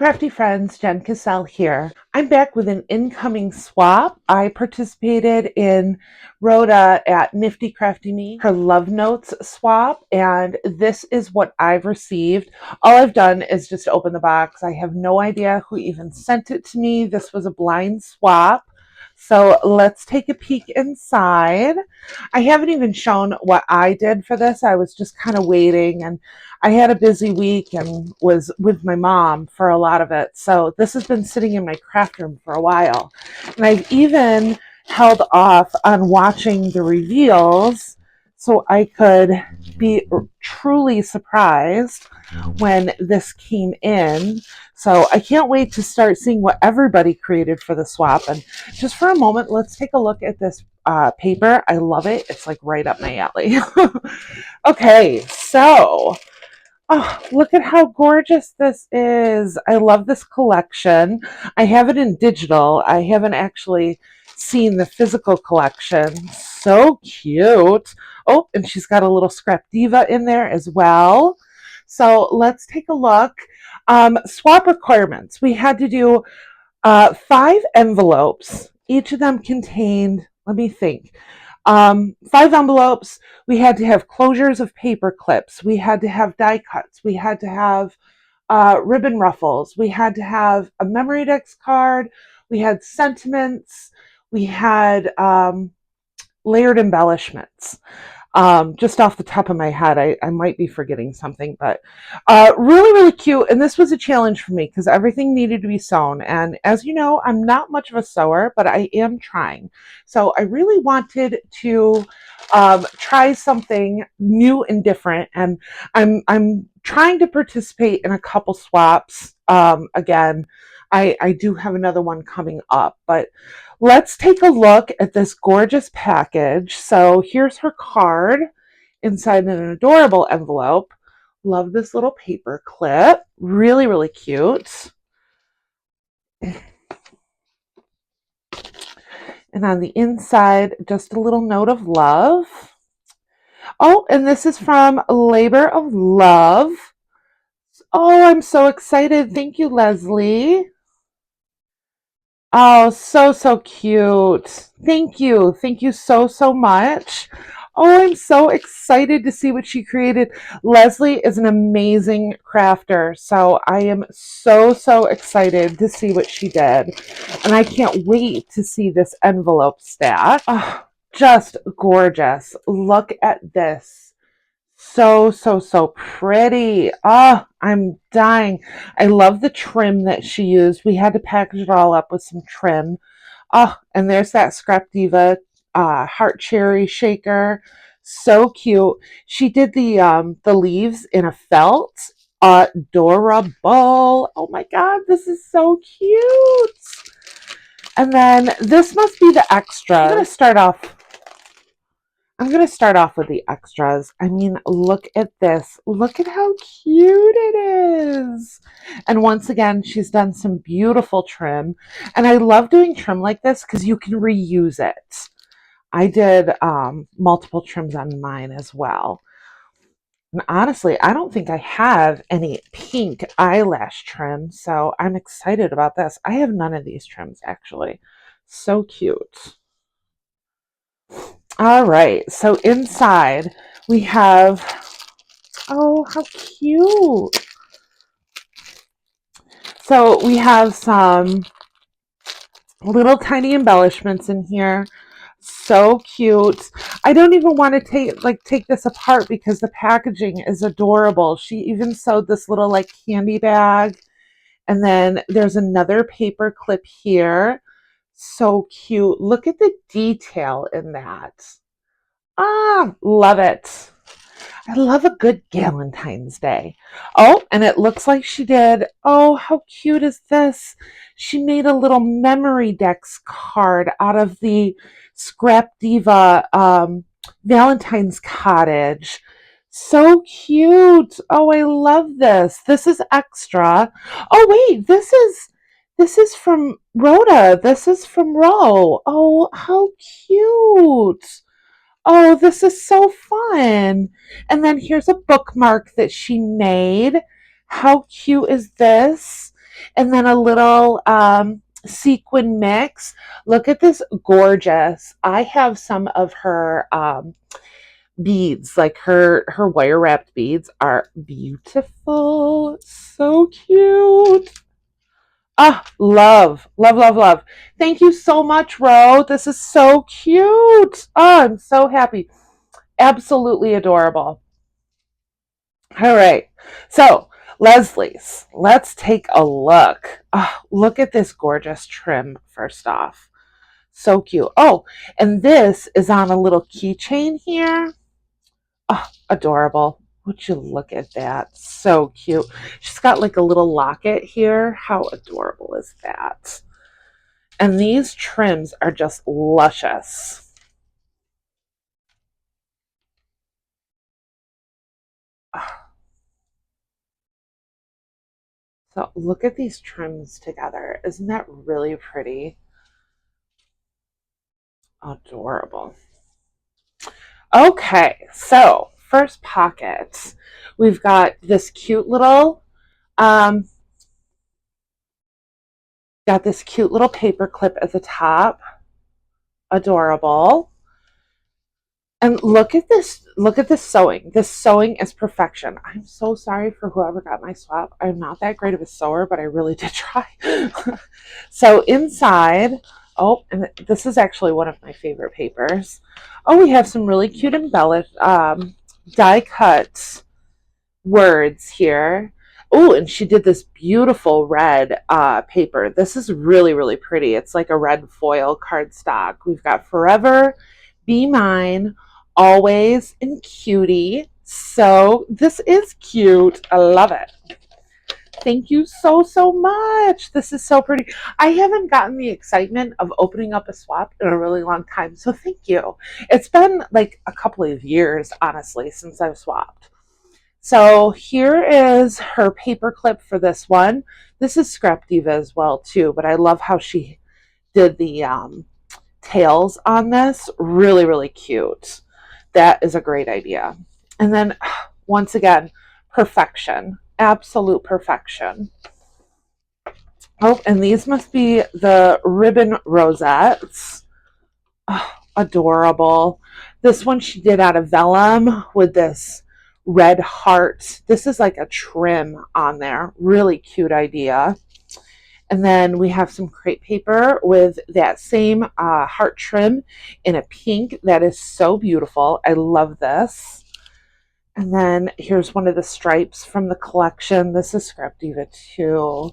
crafty friends, JENNCASCELL here. I'm back with an incoming swap. I participated in Rhoda at Nifty Crafty Me, her Love Notes swap, and this is what I've received. All I've done is just open the box. I have no idea who even sent it to me. This was a blind swap. So let's take a peek inside. I haven't even shown what I did for this. I was just kind of waiting, and I had a busy week and was with my mom for a lot of it. So this has been sitting in my craft room for a while. And I've even held off on watching the reveals so I could be truly surprised when this came in. So I can't wait to start seeing what everybody created for the swap. And just for a moment, let's take a look at this paper. I love it. It's like right up my alley. Okay, so look at how gorgeous this is. I love this collection. I have it in digital. I haven't actually seen the physical collection. So cute. Oh, and she's got a little scrap diva in there as well. So let's take a look. Swap requirements. We had to do 5 envelopes. Each of them contained, let me think, 5 envelopes. We had to have closures of paper clips. We had to have die cuts. We had to have ribbon ruffles. We had to have a memory index card. We had sentiments. We had layered embellishments. Just off the top of my head, I might be forgetting something, but really, really cute. And this was a challenge for me because everything needed to be sewn. And as you know, I'm not much of a sewer, but I am trying. So I really wanted to try something new and different. And I'm trying to participate in a couple swaps. Again, I do have another one coming up, but let's take a look at this gorgeous package. So here's her card inside an adorable envelope. Love this little paper clip. Really, really cute. And on the inside, just a little note of love. Oh, and this is from Labor of Love. Oh, I'm so excited. Thank you, Leslie. Oh, so, so cute. Thank you. Thank you so, so much. Oh, I'm so excited to see what she created. Leslie is an amazing crafter, so I am so, so excited to see what she did. And I can't wait to see this envelope stack. Oh, just gorgeous. Look at this. So, so, so pretty. Oh, I'm dying. I love the trim that she used. We had to package it all up with some trim. Oh, and there's that Scrap Diva heart cherry shaker. So cute. She did the leaves in a felt. Adorable. Oh my God, this is so cute. And then this must be the extra. I'm going to start off with the extras. I mean, look at this. Look at how cute it is. And once again, she's done some beautiful trim. And I love doing trim like this because you can reuse it. I did multiple trims on mine as well. And honestly, I don't think I have any pink eyelash trim, so I'm excited about this. I have none of these trims, actually. So cute. All right, so inside we have, oh, how cute. So we have some little tiny embellishments in here. So cute. I don't even want to take this apart because the packaging is adorable. She even sewed this little like candy bag. And then there's another paper clip here. So cute. Look at the detail in that. Ah, love it. I love a good Galentine's Day. Oh, and it looks like she did. Oh, how cute is this? She made a little memory dex card out of the Scrap Diva Valentine's Cottage. So cute. Oh, I love this. This is extra. Oh, wait, this is from Rhoda. This is from Ro. Oh, how cute. Oh, this is so fun. And then here's a bookmark that she made. How cute is this? and then a little sequin mix. Look at this gorgeous. I have some of her beads, like her wire wrapped beads are beautiful. So cute. Ah, love, love, love, love. Thank you so much, Ro. This is so cute. Oh, I'm so happy. Absolutely adorable. All right. So, Leslie's, let's take a look. Oh, look at this gorgeous trim first off. So cute. Oh, and this is on a little keychain here. Oh, adorable. Would you look at that? So cute. She's got like a little locket here. How adorable is that? And these trims are just luscious. So look at these trims together. Isn't that really pretty? Adorable. Okay, so first pocket. We've got this cute little paper clip at the top. Adorable. And look at this sewing. This sewing is perfection. I'm so sorry for whoever got my swap. I'm not that great of a sewer, but I really did try. So inside, oh, and this is actually one of my favorite papers. Oh, we have some really cute embellished die cut words here. Oh, and she did this beautiful red paper. This is really, really pretty. It's like a red foil cardstock. We've got Forever, Be Mine, Always, and Cutie. So this is cute. I love it. Thank you so, so much. This is so pretty. I haven't gotten the excitement of opening up a swap in a really long time, so thank you. It's been like a couple of years, honestly, since I've swapped. So here is her paper clip for this one. This is Scrap Diva as well, too, but I love how she did the tails on this. Really, really cute. That is a great idea. And then, once again, perfection. Absolute perfection. Oh, and these must be the ribbon rosettes. Oh, adorable. This one she did out of vellum with this red heart. This is like a trim on there. Really cute idea. And then we have some crepe paper with that same heart trim in a pink. That is so beautiful. I love this. And then here's one of the stripes from the collection. This is Scrap Diva too.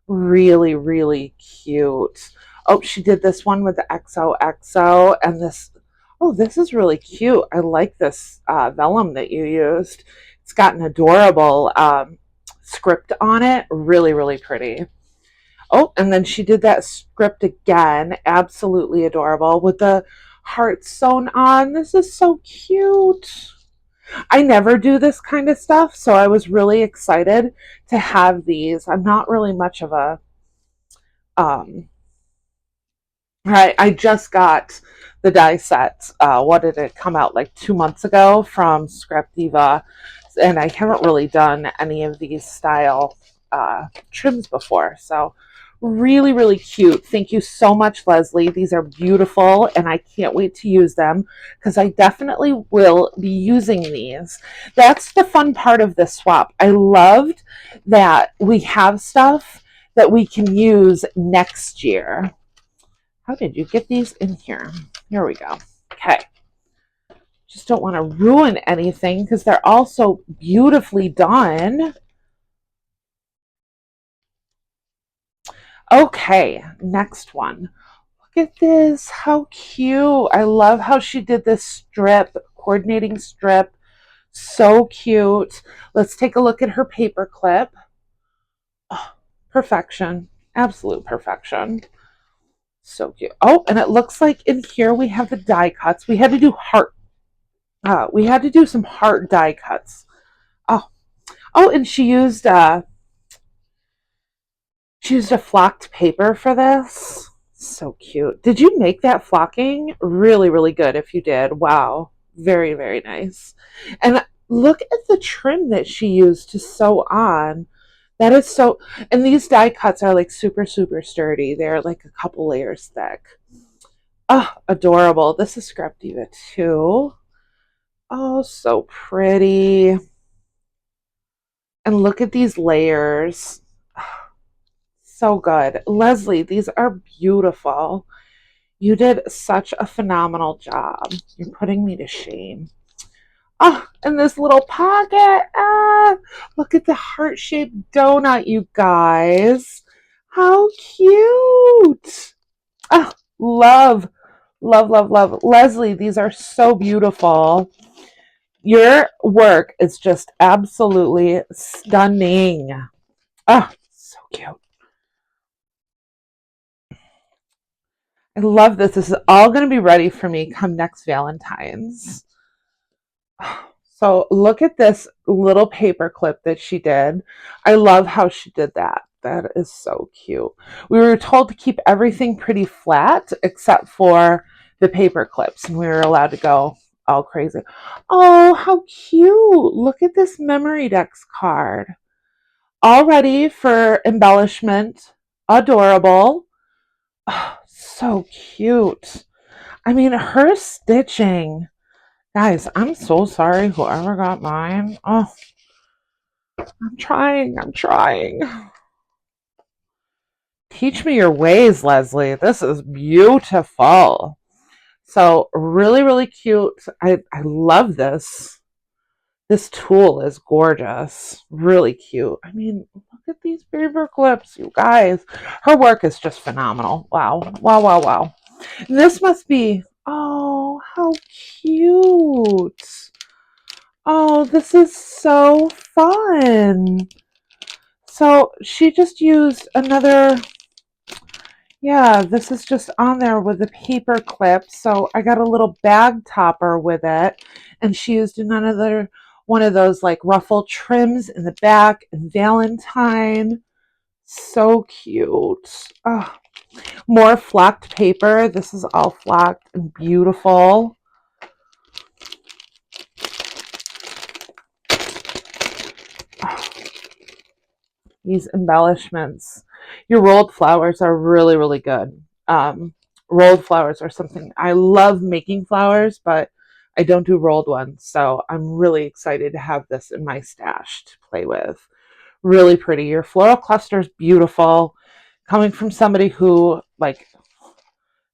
Really, really cute. Oh, she did this one with the XOXO and this. Oh, this is really cute. I like this vellum that you used. It's got an adorable script on it. Really, really pretty. Oh, and then she did that script again. Absolutely adorable with the heart sewn on. This is so cute. I never do this kind of stuff, so I was really excited to have these. I'm not really much of a I just got the die set. What did it come out like 2 months ago from Scrap Diva, and I haven't really done any of these style trims before, so really, really cute. Thank you so much, Leslie. These are beautiful, and I can't wait to use them because I definitely will be using these. That's the fun part of this swap. I loved that we have stuff that we can use next year. How did you get these in here? Here we go. Okay. Just don't want to ruin anything because they're all so beautifully done. Okay, next one. Look at this. How cute. I love how she did this strip, coordinating strip. So cute. Let's take a look at her paper clip. Oh, perfection. Absolute perfection. So cute. Oh, and it looks like in here we have the die cuts. We had to do we had to do some heart die cuts. Oh, and she used a flocked paper for this. So cute. Did you make that flocking? Really, really good if you did. Wow. Very, very nice. And look at the trim that she used to sew on. That is so, and these die cuts are like super, super sturdy. They're like a couple layers thick. Oh, adorable. This is Scrap Diva too. Oh, so pretty. And look at these layers. So good. Leslie, these are beautiful. You did such a phenomenal job. You're putting me to shame. Oh, and this little pocket. Ah, look at the heart-shaped donut, you guys. How cute. Oh, love, love, love, love. Leslie, these are so beautiful. Your work is just absolutely stunning. Oh, so cute. I love this. This is all going to be ready for me come next Valentine's. So look at this little paper clip that she did. I love how she did that. That is so cute. We were told to keep everything pretty flat except for the paper clips, and we were allowed to go all crazy. Oh, how cute. Look at this memory decks card. All ready for embellishment. Adorable. Oh, so cute. I mean, her stitching. Guys, I'm so sorry whoever got mine. Oh, I'm trying. I'm trying. Teach me your ways, Leslie. This is beautiful. So really, really cute. I love this. This tool is gorgeous. Really cute. I mean, look at these paper clips, you guys. Her work is just phenomenal. Wow. Wow, wow, wow. This must be, oh, how cute. Oh, this is so fun. So she just used another, yeah, this is just on there with a paper clip. So I got a little bag topper with it, and she used another one of those like ruffle trims in the back and Valentine. So cute. Oh, more flocked paper. This is all flocked and beautiful. Oh, these embellishments. Your rolled flowers are really, really good. Rolled flowers are something I love making flowers, but I don't do rolled ones. So I'm really excited to have this in my stash to play with. Really pretty. Your floral cluster is beautiful. Coming from somebody who like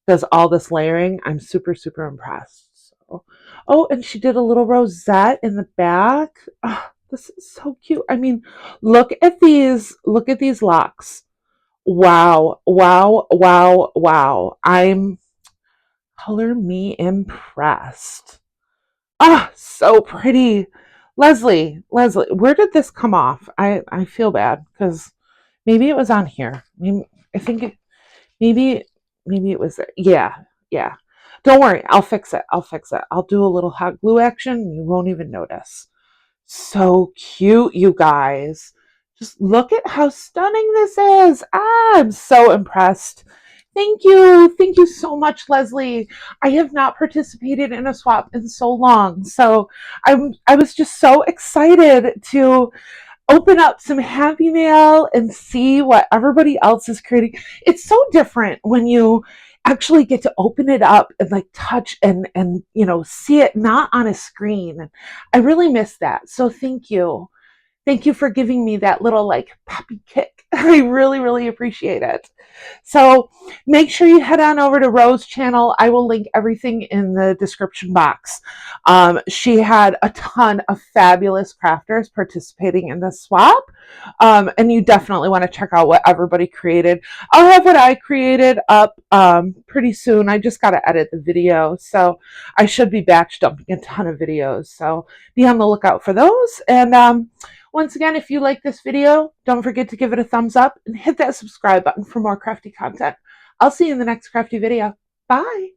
does all this layering, I'm super, super impressed. So, oh, and she did a little rosette in the back. Oh, this is so cute. I mean, look at these. Look at these locks. Wow, wow, wow, wow. I'm color me impressed. Ah, so pretty. Leslie, where did this come off? I feel bad because maybe it was on here. Maybe I think it maybe it was there. Yeah, yeah. Don't worry, I'll fix it. I'll fix it. I'll do a little hot glue action. You won't even notice. So cute, you guys. Just look at how stunning this is. Ah, I'm so impressed. Thank you. Thank you so much, Leslie. I have not participated in a swap in so long. So I was just so excited to open up some happy mail and see what everybody else is creating. It's so different when you actually get to open it up and like touch and you know see it not on a screen. I really miss that. So thank you. Thank you for giving me that little like puppy kick. I really, really appreciate it. So make sure you head on over to Rose's channel. I will link everything in the description box. She had a ton of fabulous crafters participating in the swap. And you definitely want to check out what everybody created. I'll have what I created up pretty soon. I just got to edit the video. So I should be batch dumping a ton of videos. So be on the lookout for those. And once again, if you like this video, don't forget to give it a thumbs up and hit that subscribe button for more crafty content. I'll see you in the next crafty video. Bye.